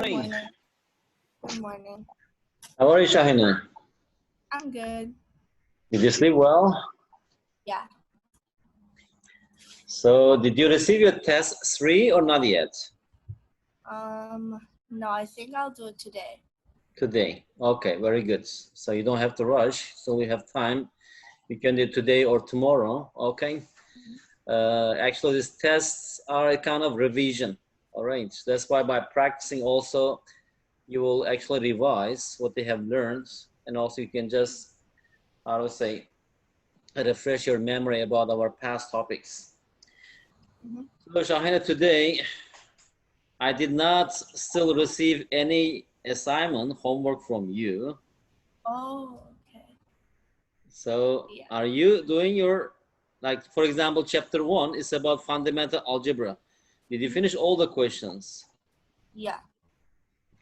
Good morning. morning. Good morning. How are you, Shahina? I'm good. Did you sleep well? Yeah. So, did you receive your test 3 or not yet? No, I think I'll do it today. Today. Okay, very good. So you don't have to rush. So we have time. You can do it today or tomorrow. Okay. Actually, these tests are a kind of revision. All right. So that's why by practicing also, you will actually revise what they have learned, and also you can just, I would say, refresh your memory about our past topics. So Shahina, today I did not still receive any assignment homework from you. Oh, okay. So Yeah. are you doing your, like for example, chapter 1 is about fundamental algebra. Did you finish all the questions? Yeah.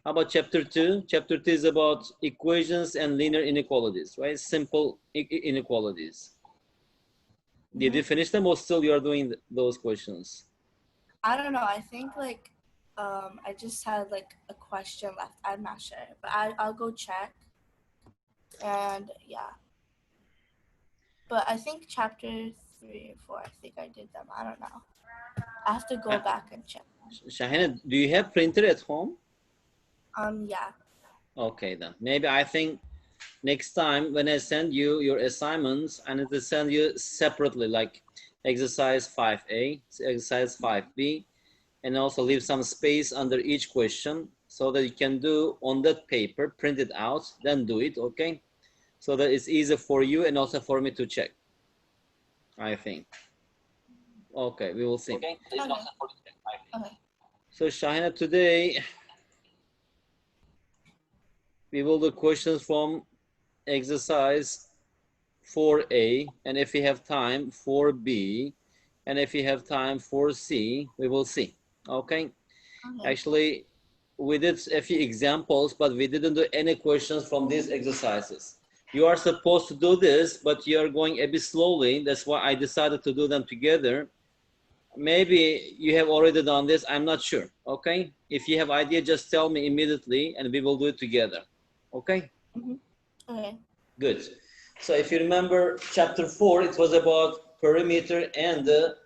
How about chapter 2? Chapter 2 is about equations and linear inequalities, right? Simple inequalities. Did you finish them or still you are doing those questions? I don't know. I think I just had like a question left. I'm not sure, but I'll go check. And yeah. But I think chapter 3 or 4, I think I did them. I don't know. I have to go back and check. Shahina, do you have printer at home? Yeah. Okay then. Maybe I think next time when I send you your assignments, I need to send you separately, like exercise 5A, exercise 5B, and also leave some space under each question so that you can do on that paper, print it out, then do it, okay? So that it's easier for you and also for me to check, I think. Okay, we will see. Okay. Okay. So Shahina, today we will do questions from exercise 4A, and if we have time, 4B, and if we have time, 4C, we will see, okay? Actually, we did a few examples, but we didn't do any questions from these exercises. You are supposed to do this, but you are going a bit slowly. That's why I decided to do them together. Maybe you have already done this, I'm not sure, okay? If you have idea, just tell me immediately and we will do it together, okay? Okay. Good. So if you remember chapter 4, it was about perimeter and the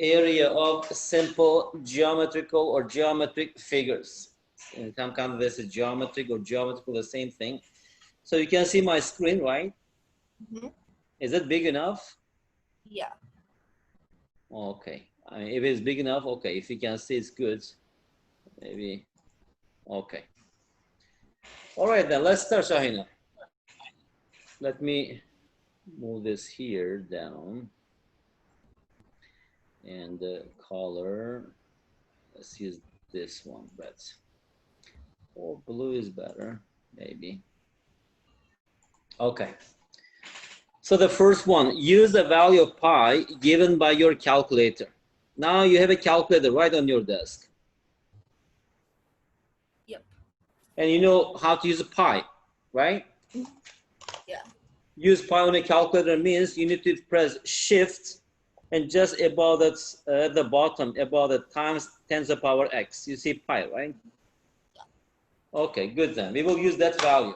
area of simple geometrical or geometric figures. In some kind of this is geometric or geometrical, the same thing. So you can see my screen, right? Is it big enough? Yeah. Okay. I mean, if it's big enough, okay. If you can see, it's good. Maybe. Okay. All right, then let's start, Shahina. Let me move this here down. And the color, let's use this one, but oh, blue is better, maybe. Okay. So the first one, use the value of pi given by your calculator. Now you have a calculator right on your desk. Yep. And you know how to use a pi, right? Yeah. Use pi on a calculator means you need to press shift and just above that, at the bottom, above the times 10 to the power x. You see pi, right? Okay, good then. We will use that value.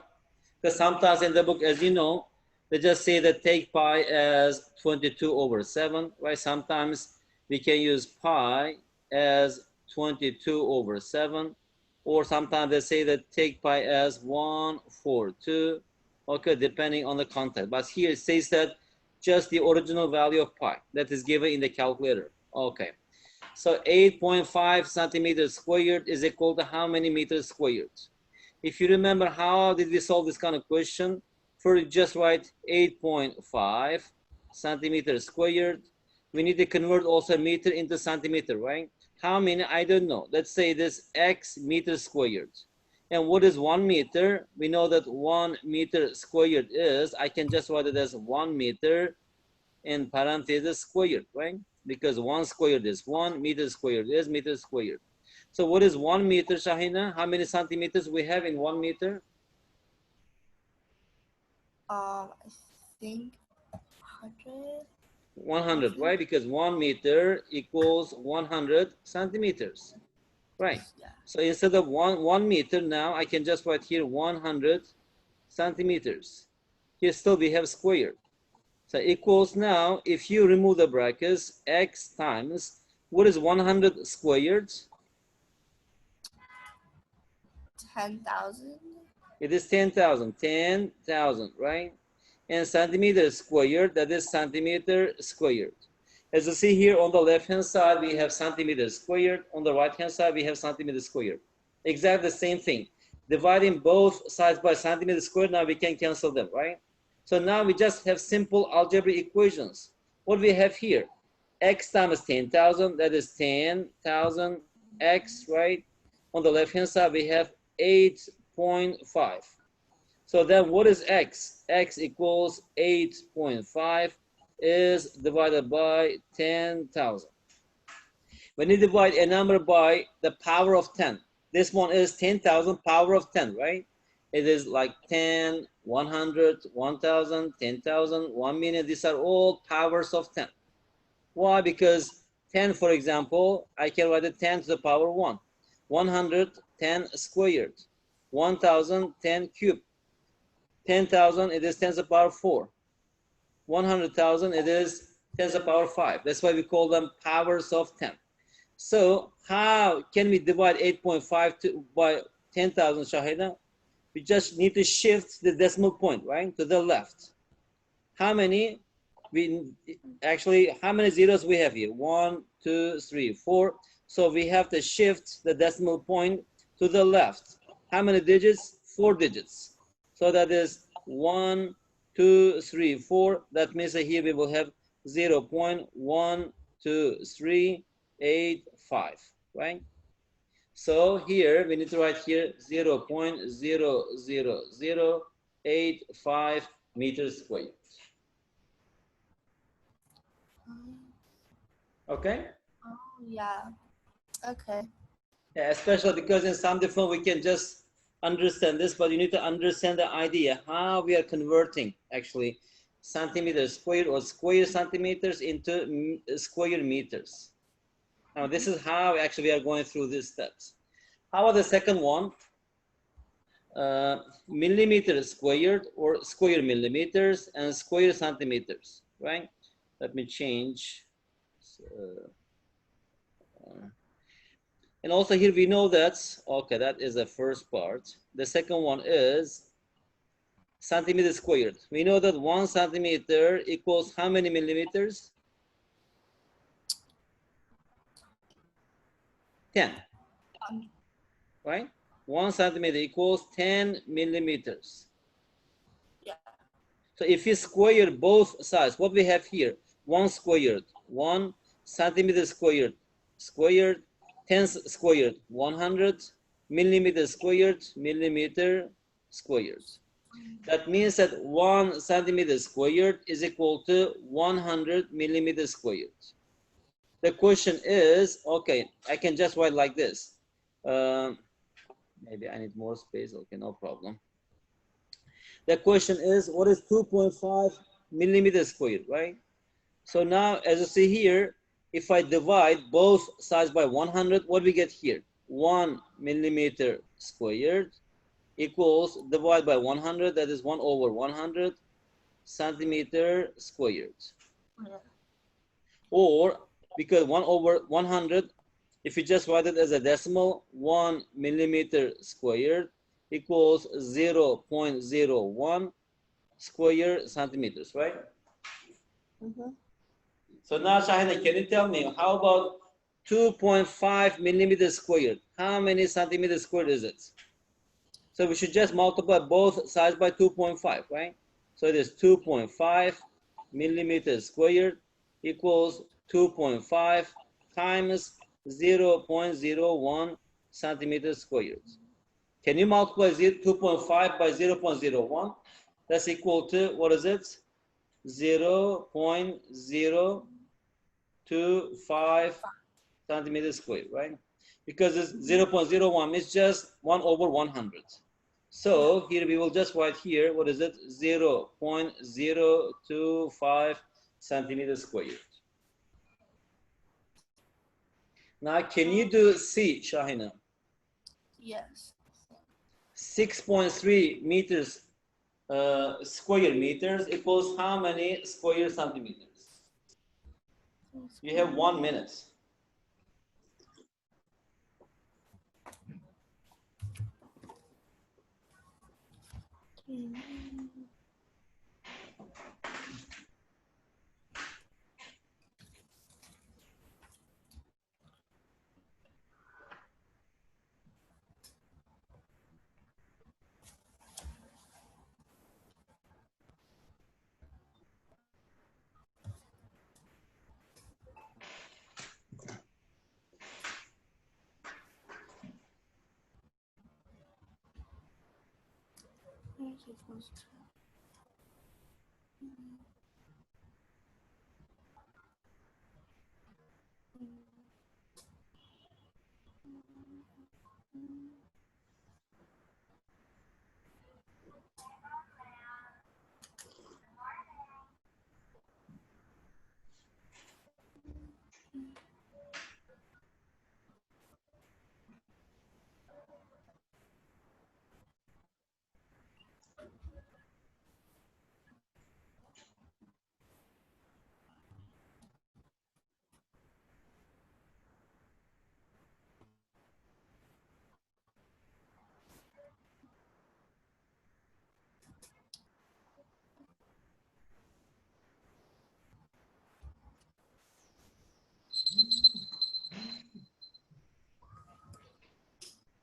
Because sometimes in the book, as you know, they just say that take pi as 22/7, right? Sometimes we can use pi as 22/7, or sometimes they say that take pi as 1/4, okay, depending on the context. But here it says that just the original value of pi that is given in the calculator. Okay, so 8.5 centimeters squared is equal to how many meters squared? If you remember, how did we solve this kind of question? First, just write 8.5 centimeters squared. We need to convert also meter into centimeter, right? How many? I don't know. Let's say this x meters squared. And what is 1 meter? We know that 1 meter squared is, I can just write it as 1 meter in parentheses squared, right? Because 1 squared is 1, meter squared is meter squared. So what is 1 meter, Shahina? How many centimeters we have in 1 meter? I think 100. 100, right? Because 1 meter equals 100 centimeters. Right. Yeah. So instead of one meter, now I can just write here 100 centimeters. Here still we have squared. So equals now, if you remove the brackets, x times, what is 100 squared? 10,000. It is 10,000, 10,000, right? And centimeter squared, that is centimeter squared. As you see here on the left-hand side, we have centimeter squared. On the right-hand side, we have centimeter squared. Exactly the same thing. Dividing both sides by centimeter squared, now we can cancel them, right? So now we just have simple algebraic equations. What we have here, x times 10,000, that is 10,000 x, right? On the left-hand side, we have 8.5. So then what is x? X equals 8.5 is divided by 10,000. When you divide a number by the power of 10, this one is 10,000 power of 10, right? It is like 10, 100, 1,000, 10,000, 1 million. These are all powers of 10. Why? Because 10, for example, I can write it 10 to the power 1. 100, 10 squared. 1,000, 10 cubed. 10,000, it is 10 to the power 4. 100,000, it is 10 to the power 5. That's why we call them powers of 10. So how can we divide 8.5 by 10,000, Shahida? We just need to shift the decimal point, right, to the left. How many? How many zeros we have here? 1, 2, 3, 4. So we have to shift the decimal point to the left. How many digits? 4 digits. So that is 1, 2, 3, 4. That means that here we will have 0.12385, right? So here we need to write here 0.00085 meters squared. Okay? Oh, yeah. Okay. Yeah, especially because in some different we can just understand this, but you need to understand the idea how we are converting actually centimeters squared or square centimeters into square meters. Now this is how actually we are going through these steps. How about the second one? Millimeters squared or square millimeters and square centimeters, right? Let me change. And also here we know that, okay, that is the first part. The second one is centimeter squared. We know that 1 centimeter equals how many millimeters? 10, right? 1 centimeter equals 10 millimeters. Yeah. So if you square both sides, what we have here? 1 squared, 1 centimeter squared, squared, 10 squared, 100 millimeter squared, millimeter squared. That means that 1 centimeter squared is equal to 100 millimeters squared. The question is, okay, I can just write like this. Maybe I need more space. Okay, no problem. The question is, what is 2.5 millimeters squared, right? So now, as you see here, if I divide both sides by 100, what we get here? 1 millimeter squared equals, divide by 100, that is 1 over 100 centimeter squared. Yeah. Or, because 1 over 100, if you just write it as a decimal, 1 millimeter squared equals 0.01 square centimeters, right? Mm-hmm. So now, Shahida, can you tell me, how about 2.5 millimeters squared? How many centimeters squared is it? So we should just multiply both sides by 2.5, right? So it is 2.5 millimeters squared equals 2.5 times 0.01 centimeters squared. Can you multiply 2.5 by 0.01? That's equal to, what is it? 0.025 centimeters squared, right? Because it's 0.01 is just 1 over 100. So here we will just write here, what is it? 0.025 centimeters squared. Now, can you do C, Shahina? Yes. 6.3 meters square meters equals how many square centimeters? You have 1 minute.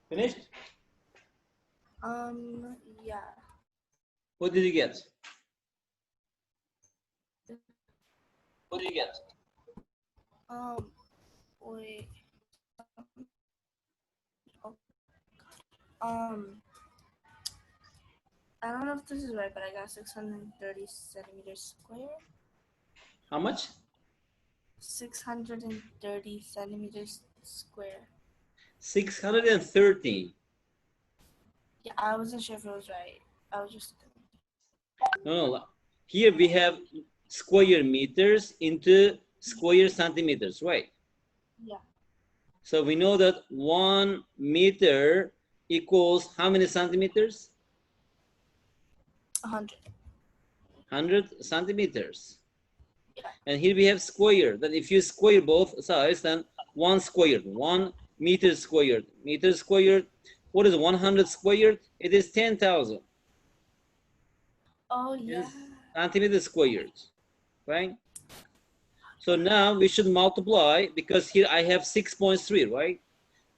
Finished? Yeah. What did you get? What did you get? Wait. I don't know if this is right, but I got 630 centimeters square. How much? 630 centimeters square. 613. Yeah, I wasn't sure if it was right. I was just. No. Here we have square meters into square centimeters, right? Yeah. So we know that 1 meter equals how many centimeters? 100. 100 centimeters. Yeah. And here we have square. Then if you square both sides, then 1 squared, 1 meter squared, meter squared. What is 100 squared? It is 10,000. Oh, yeah. Centimeters squared, right? So now we should multiply, because here I have 6.3, right?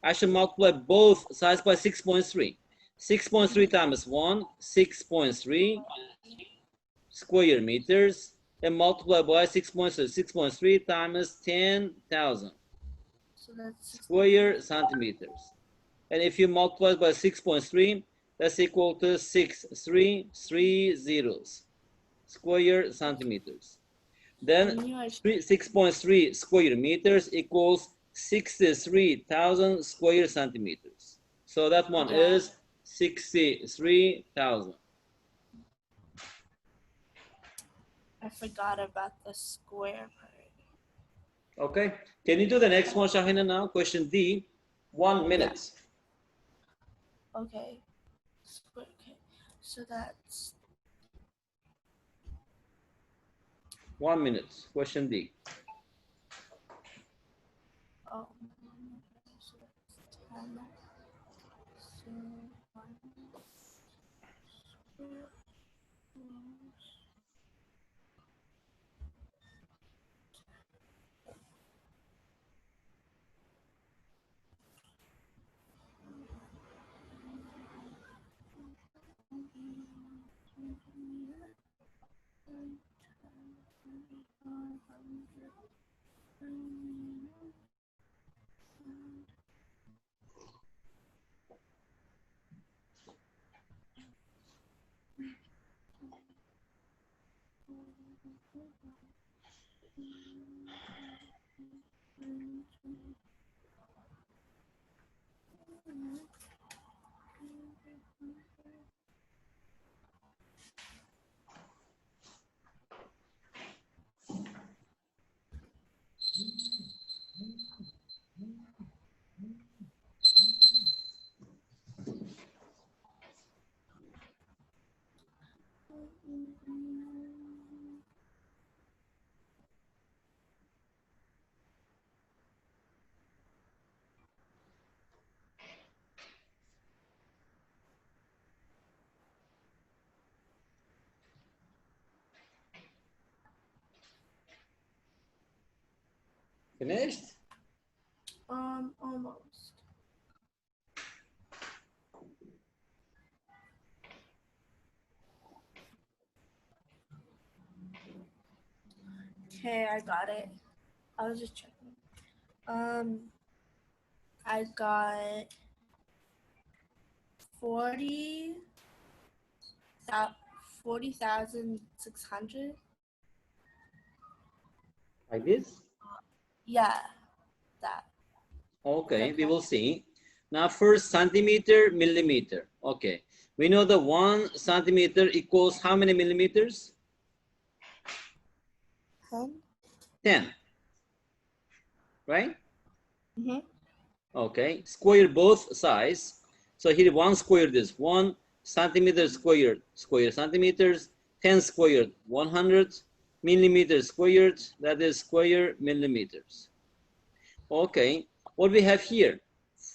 I should multiply both sides by 6.3. 6.3 times 1, 6.3 square meters, and multiply by 6.3. 6.3 times 10,000 So that's square centimeters. And if you multiply by 6.3, that's equal to 6330 square centimeters. Then 6.3 square meters equals 63,000 square centimeters. So that one is 63,000. I forgot about the square part. Okay. Can you do the next one, Shahina, now? Question D. 1 minute. Yeah. Okay. Okay. So that's 1 minute. Question D. so that's 10. So 1 square. Finished? Almost. Okay, I got it. I was just checking. I got 40,600. Like this? Yeah, that. Okay, we Okay. will see. Now first centimeter, millimeter. Okay, we know the 1 centimeter equals how many millimeters? 10. 10, right? Mm-hmm. Okay, square both sides. So here 1 squared is 1 centimeter squared, square centimeters, 10 squared, 100 millimeters squared, that is square millimeters. Okay, what we have here?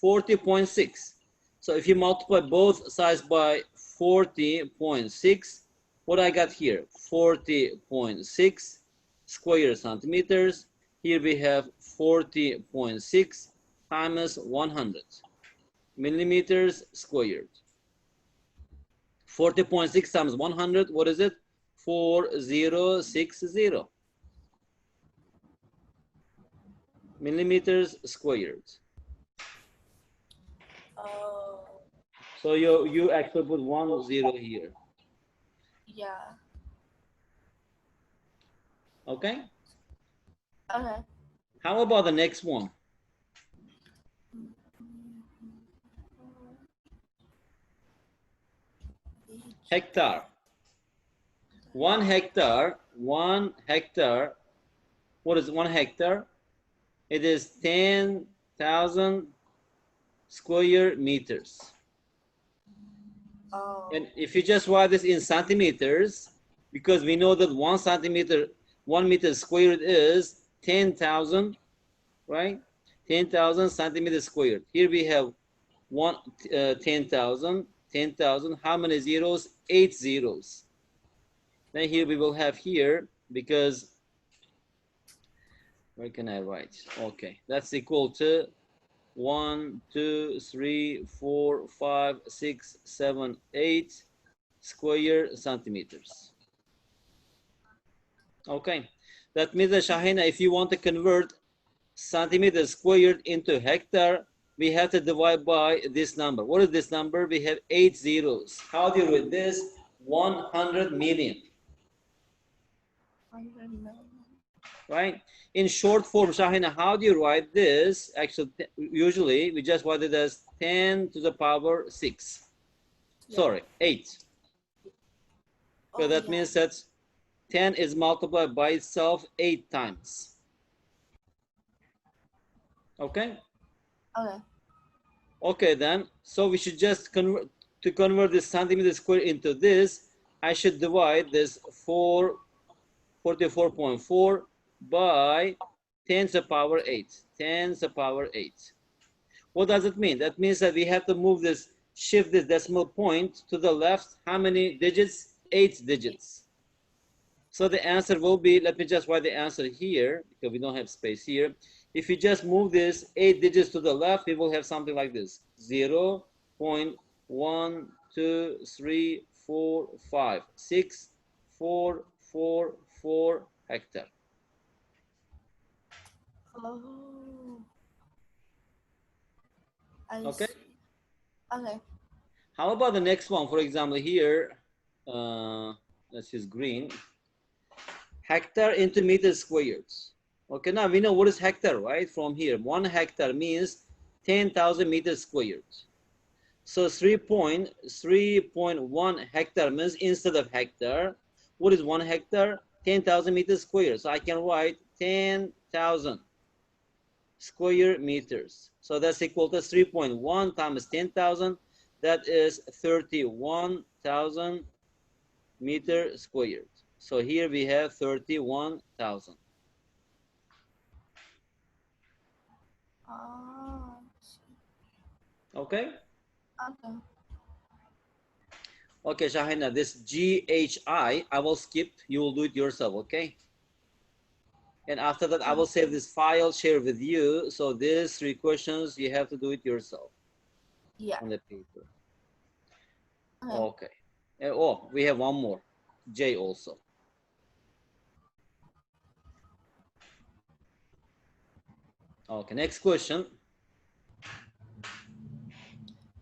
40.6. So if you multiply both sides by 40.6, what I got here? 40.6 square centimeters. Here we have 40.6 times 100 millimeters squared. 40.6 times 100, what is it? 4060 millimeters squared. Oh, So you actually put 10 here. yeah. Okay. Okay. How about the next one? Hectare. 1 hectare. 1 hectare. What is 1 hectare? It is 10,000 square meters. Oh, And if you just write this in centimeters, because we know that 1 centimeter, 1 meter squared is 10,000, right? 10,000 centimeters squared. Here we have 10,000, 10,000. How many zeros? 8 zeros. Then here we will have here, because where can I write? Okay, that's equal to 1, 2, 3, 4, 5, 6, 7, 8 square centimeters. Okay, that means that Shahina, if you want to convert centimeters squared into hectare, we have to divide by this number. What is this number? We have 8 zeros. How do you read this? 100 million. 100 million. Right? In short form, Shahina, how do you write this? Actually, usually we just write it as 10 to the power 6. Yeah. Sorry, 8. So Oh, that yeah. means that 10 is multiplied by itself 8 times. Okay? Okay. Okay, then. So we should just convert this centimeter square into this. I should divide this 44.4 by 10 to the power 8. 10 to the power 8. What does it mean? That means that we have to move this, shift this decimal point to the left. How many digits? 8 digits. So the answer will be, let me just write the answer here, because we don't have space here. If you just move this 8 digits to the left, we will have something like this. 0 0.1, 2, 3, 4, 5, 6, 4, 4, 4 hectare. Oh, I Okay. see. Okay. How about the next one? For example, here, let's use green. Hectare into meters squared. Okay, now we know what is hectare, right? From here, 1 hectare means 10,000 meters squared. So 3.1 hectare means instead of hectare, what is 1 hectare? 10,000 meters squared. So I can write 10,000 square meters. So that's equal to 3.1 times 10,000. That is 31,000 meter squared. So here we have 31,000. Oh, Okay? okay. Okay, Shahina, this GHI, I will skip. You will do it yourself, okay? And after that, I will save this file, share with you. So these 3 questions, you have to do it yourself. Yeah. On the paper. Okay. Okay. Oh, we have one more. J also. Okay, next question.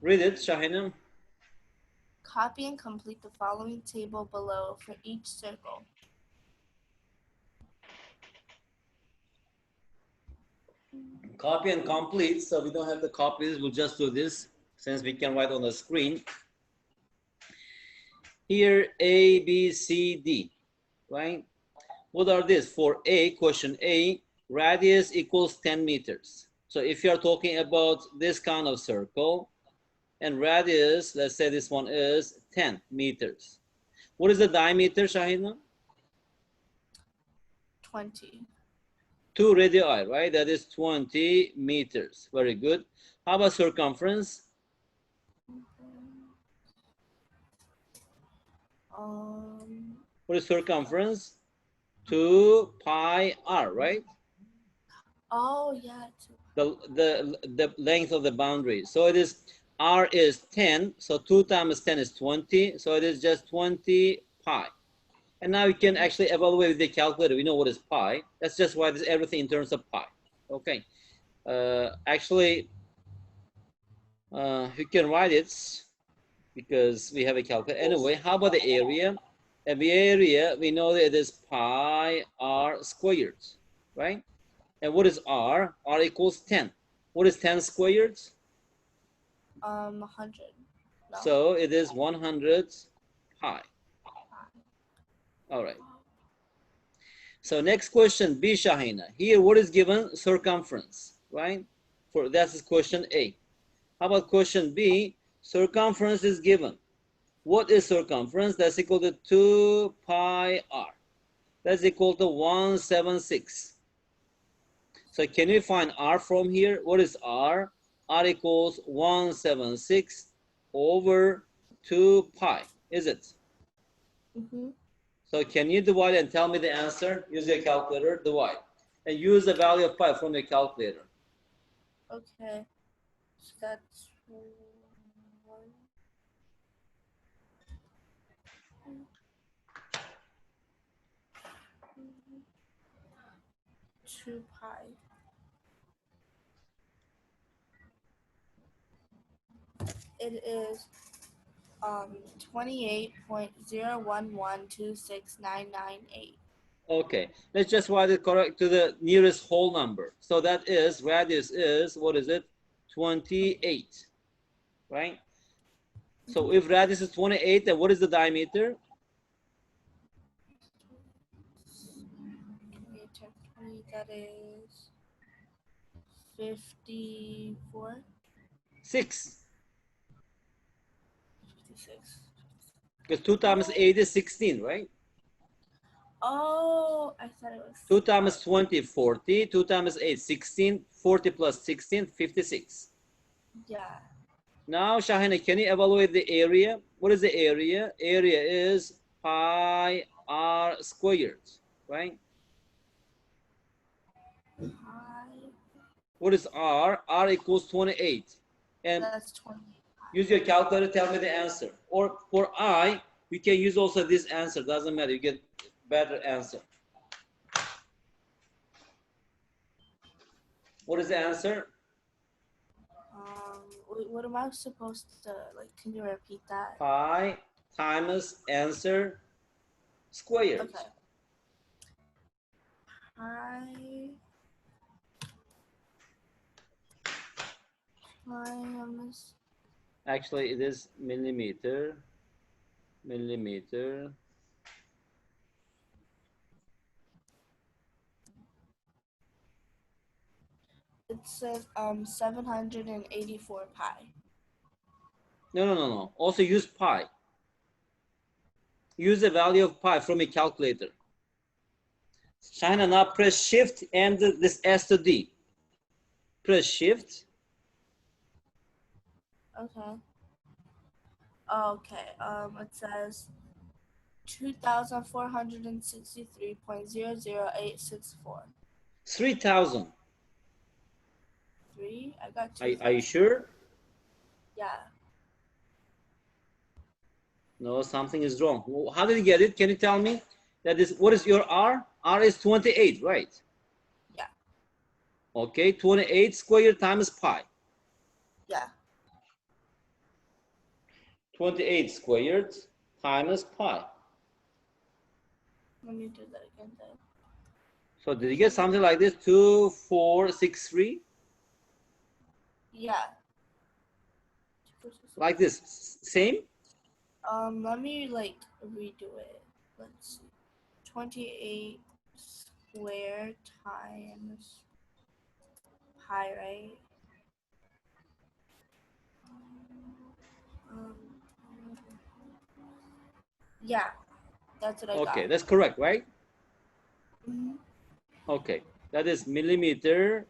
Read it, Shahina. Copy and complete the following table below for each circle. Copy and complete. So we don't have the copies. We'll just do this since we can write on the screen. Here, A, B, C, D, right? What are these? For A, question A, radius equals 10 meters. So if you're talking about this kind of circle, and radius, let's say this one is 10 meters. What is the diameter, Shahina? 20. 2 radii, right? That is 20 meters. Very good. How about circumference? What is circumference? 2 pi r, right? Oh yeah. The length of the boundary. So it is r is 10. So 2 times 10 is 20. So it is just 20 pi. And now you can actually evaluate with the calculator. We know what is pi. That's just why this everything in terms of pi. Okay. Actually, you can write it because we have a calculator. Anyway, how about the area? And the area, we know that it is pi r squared, right? And what is r? R equals 10. What is 10 squared? 100. No. So it is 100 pi. All right. So next question, B, Shahina. Here, what is given? Circumference, right? That's question A. How about question B? Circumference is given. What is circumference? That's equal to 2 pi r. That's equal to 176. So can we find r from here? What is r? R equals 176 over 2 pi, is it? Mm-hmm. So can you divide and tell me the answer? Use your calculator, divide. And use the value of pi from your calculator. Okay. So that's 2 pi. It is 28.011269998. Okay, let's just write it correct to the nearest whole number. So that is, radius is, what is it? 28, right? So if radius is 28, then what is the diameter? 28 times 20, that is 54. 6. 56. Because 2 times 8 is 16, right? Oh, I thought it was 2 times 20, 40. 2 times 8, 16. 40 plus 16, 56. Yeah. Now, Shahina, can you evaluate the area? What is the area? Area is pi r squared, right? Pi. What is r? R equals 28. And That's 28. use your calculator, tell me the answer. Or for I, we can use also this answer. Doesn't matter, you get better answer. What is the answer? What am I supposed to, like, can you repeat that? Pi times answer squared. Okay. Pi times. Actually, it is millimeter. Millimeter. It says 784 pi. No. Also use pi. Use the value of pi from a calculator. Shahina, now press shift and this S to D. Press shift. Okay. Okay. It says 2,463.000864. 3,000. 3? I got Are you sure? Yeah. No, something is wrong. How did you get it? Can you tell me? That is, what is your R? R is 28, right? Yeah. Okay, 28 squared times pi. Yeah. 28 squared times pi. Let me do that again then. So did you get something like this? 2463? Yeah. Like this? Same? Let me like redo it. Let's see. 28 squared times pi, right? Um, yeah, that's what I got. Okay, that's correct, right? Mhm. Okay, that is millimeter,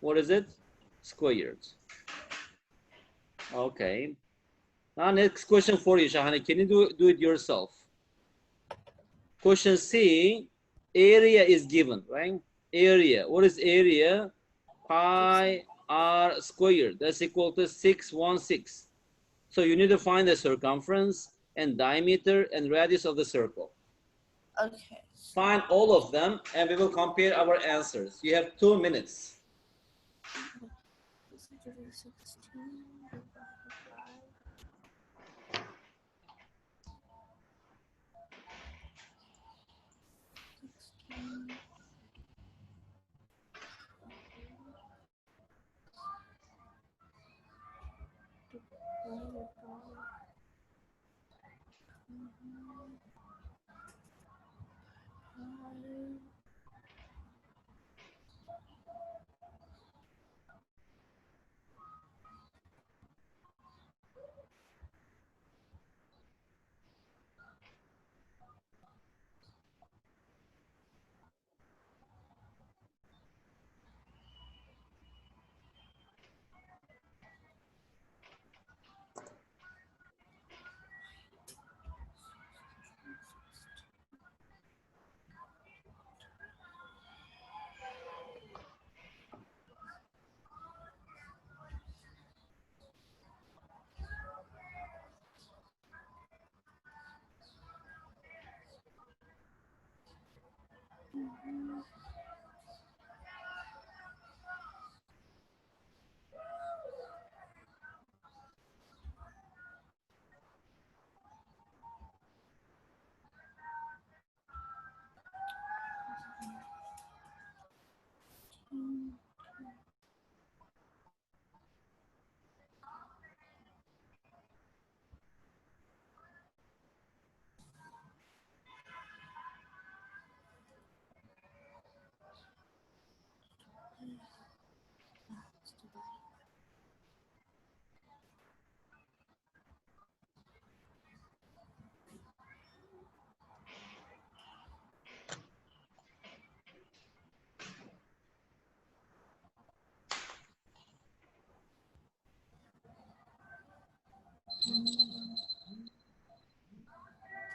what is it? Squared. Okay. Now next question for you, Shahani. Can you do it yourself? Question C, area is given, right? Area, what is area? Pi r squared, that's equal to 616. So you need to find the circumference and diameter and radius of the circle. Okay. Find all of them and we will compare our answers. You have 2 minutes. 616 divided by 16 divided by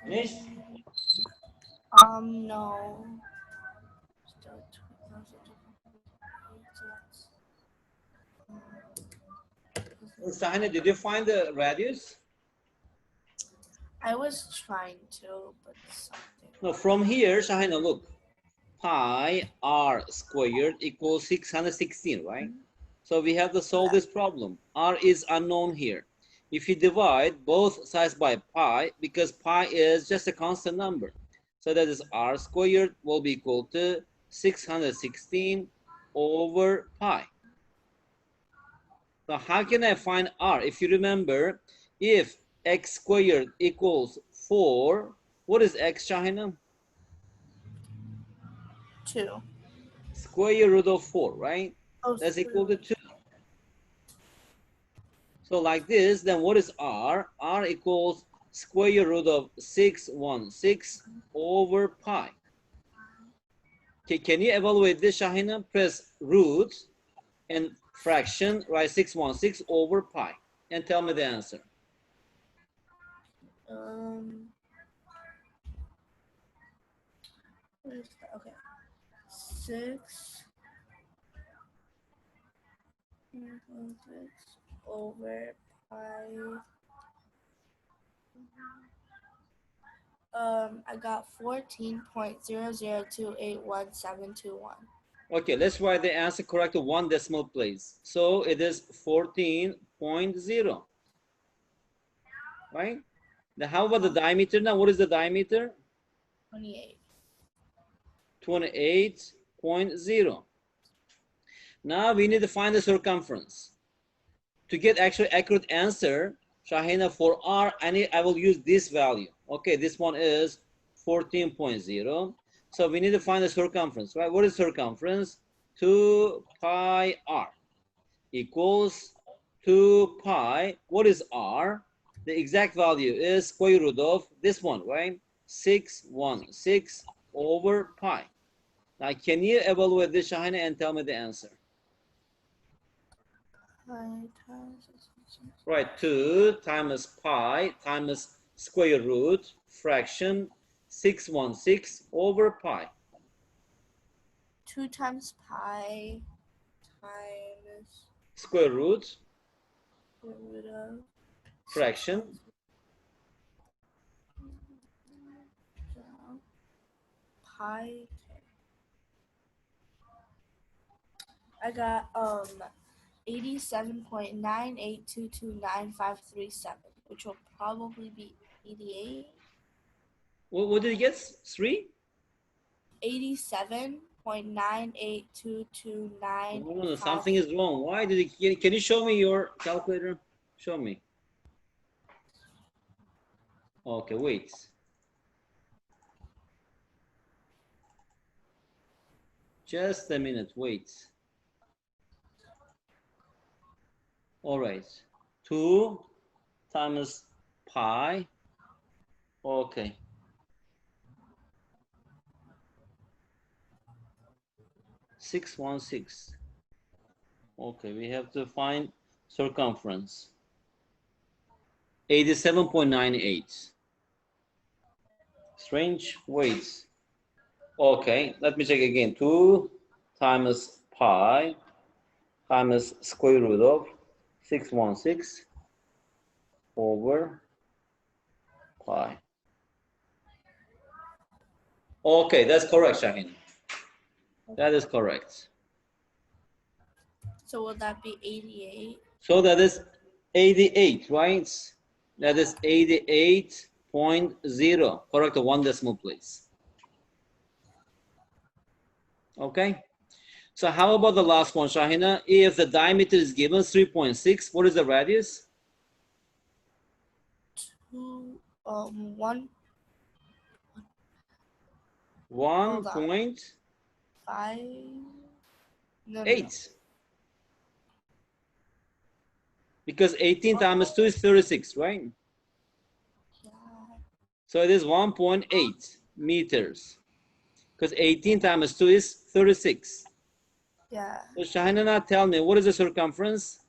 Finished? no. Still 2,000. Shahani, did you find the radius? I was trying to, but something. No, from here, Shahina, look. Pi r squared equals 616, right? So we have to solve this problem. R is unknown here. If you divide both sides by pi, because pi is just a constant number, so that is r squared will be equal to 616 over pi. So how can I find r? If you remember, if x squared equals 4, what is x, Shahina? 2. Square root of 4, right? Oh, That's equal to 2. So like this, then what is r? R equals square root of 616 over pi. Okay, can you evaluate this, Shahina? Press root and fraction, write 616 over pi, and tell me the answer. Okay. 6 over pi. I got 14.00281721. Okay, let's write the answer correct to one decimal place. So it is 14.0. Right? Now, how about the diameter now? What is the diameter? 28. 28.0. Now we need to find the circumference. To get actually accurate answer, Shahina, for R, I will use this value. Okay, this one is 14.0. So we need to find the circumference, right? What is circumference? 2 pi R equals 2 pi. What is R? The exact value is square root of this one, right? 616 over pi. Now, can you evaluate this, Shahina, and tell me the answer? Right, 2 times pi times square root fraction 616 over pi. 2 times pi times Square root of fraction. Pi. I got 87.982295537, which will probably be 88. What did you get? 3? 87.98229. Oh, something is wrong. Why did you? Can you show me your calculator? Show me. Okay, wait. Just a minute, wait. All right. 2 times pi. Okay. 616. Okay, we have to find circumference. 87.98. Strange. Wait. Okay, let me check again. 2 times pi times square root of 616 over pi. Okay, that's correct, Shaheen. That is correct. So will that be 88? So that is 88, right? That is 88.0. Correct, one decimal place. Okay. So how about the last one, Shahina? If the diameter is given 3.6, what is the radius? 1. 1.8. 5. No. Because 18 times 2 is 36, right? Yeah. So it is 1.8 meters. Because 18 times 2 is 36. Yeah. So Shahina, now tell me, what is the circumference?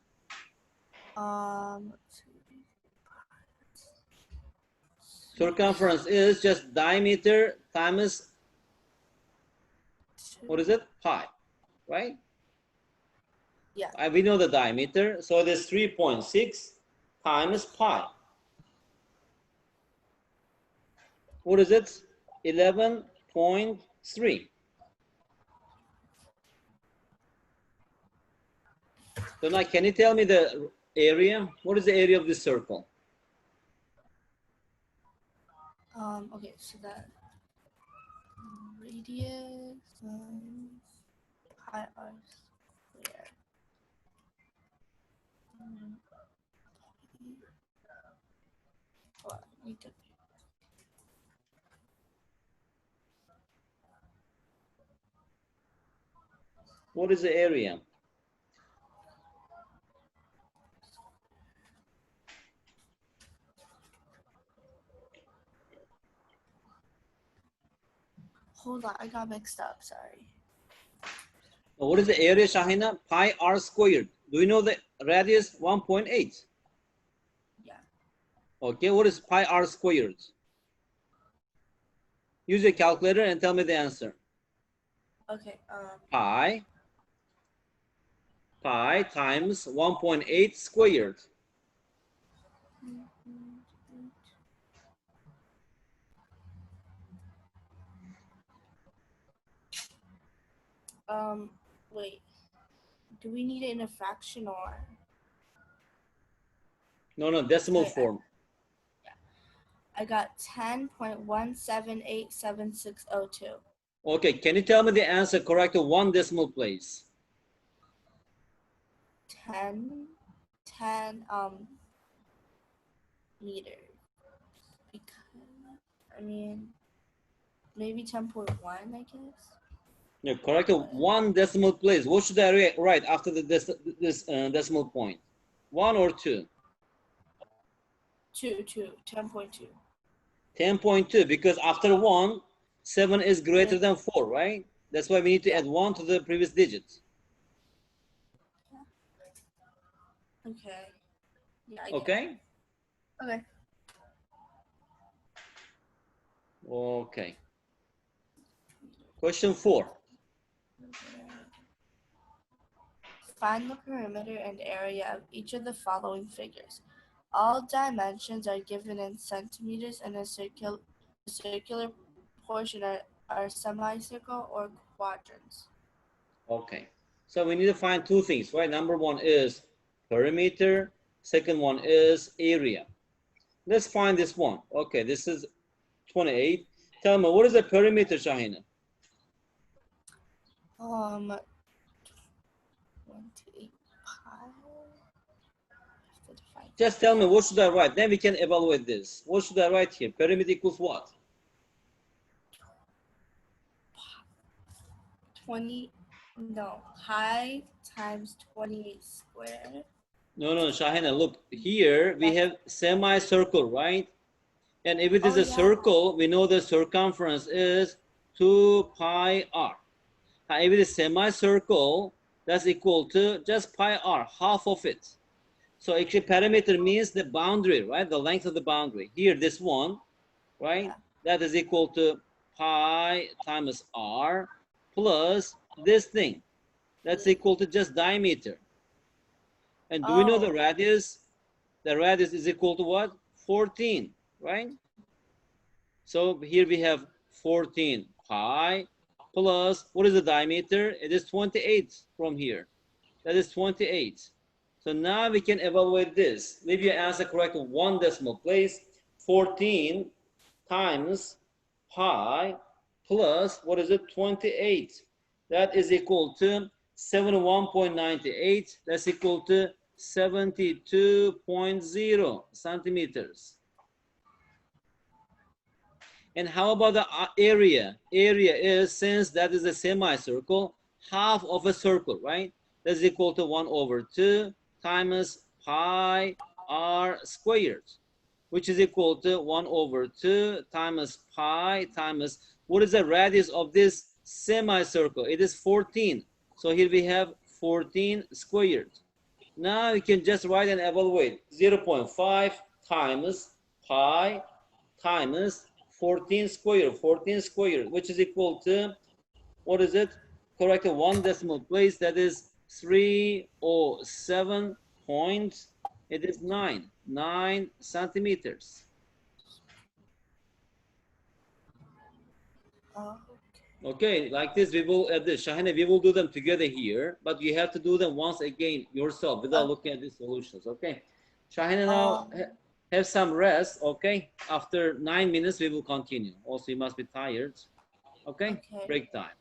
Circumference is just diameter times, what is it? Pi, right? Yeah. We know the diameter, so it is 3.6 times pi. What is it? 11.3. So now, can you tell me the area? What is the area of this circle? Okay, so that radius pi r squared. Well, I need to. What is the area? Hold on, I got mixed up. Sorry. What is the area, Shahina? Pi r squared. Do you know the radius? 1.8. Yeah. Okay, what is pi r squared? Use your calculator and tell me the answer. Okay. Pi times 1.8 squared. Wait. Do we need it in a fraction or? No, decimal Okay, form. I got 10.1787602. Okay, can you tell me the answer correct to one decimal place? 10 meters. Because, I mean, maybe 10.1, I guess. No, correct to one decimal place. What should I write after this decimal point? 1 or 2? 10.2. 10.2, because after 1, 7 is greater than 4, right? That's why we need to add 1 to the previous digit. Okay. Yeah, I Okay? get it. Okay. Okay. Question 4. Find the perimeter and area of each of the following figures. All dimensions are given in centimeters, and the circular portion are semicircle or quadrants. Okay. So we need to find two things, right? Number one is perimeter. Second one is area. Let's find this one. Okay, this is 28. Tell me, what is the perimeter, Shahina? 1 to 8 pi. Just tell me, what should I write? Then we can evaluate this. What should I write here? Perimeter equals what? pi times 28 squared. No, Shahina, look, here we have semicircle, right? And if it is a circle, we know the circumference is 2 pi r. Now, if it is semicircle, that's equal to just pi r, half of it. So actually perimeter means the boundary, right? The length of the boundary. Here, this one, right? That is equal to pi times r plus this thing. That's equal to just diameter. And do we know the radius? The radius is equal to what? 14, right? So here we have 14 pi plus, what is the diameter? It is 28 from here. That is 28. So now we can evaluate this. Leave your answer correct in one decimal place. 14 times pi plus, what is it? 28. That is equal to 71.98. That's equal to 72.0 centimeters. And how about the area? Area is, since that is a semicircle, half of a circle, right? That's equal to 1 over 2 times pi r squared, which is equal to 1 over 2 times pi times, what is the radius of this semicircle? It is 14. So here we have 14 squared. Now you can just write and evaluate. 0.5 times pi times 14 squared, which is equal to, what is it? Correct one decimal place, that is 307 point, it is 9 centimeters. Okay, like this, we will add this. Shahina, we will do them together here, but you have to do them once again yourself without looking at the solutions, okay? Shahina, now have some rest, okay? After 9 minutes, we will continue. Also, you must be tired, okay? Break time.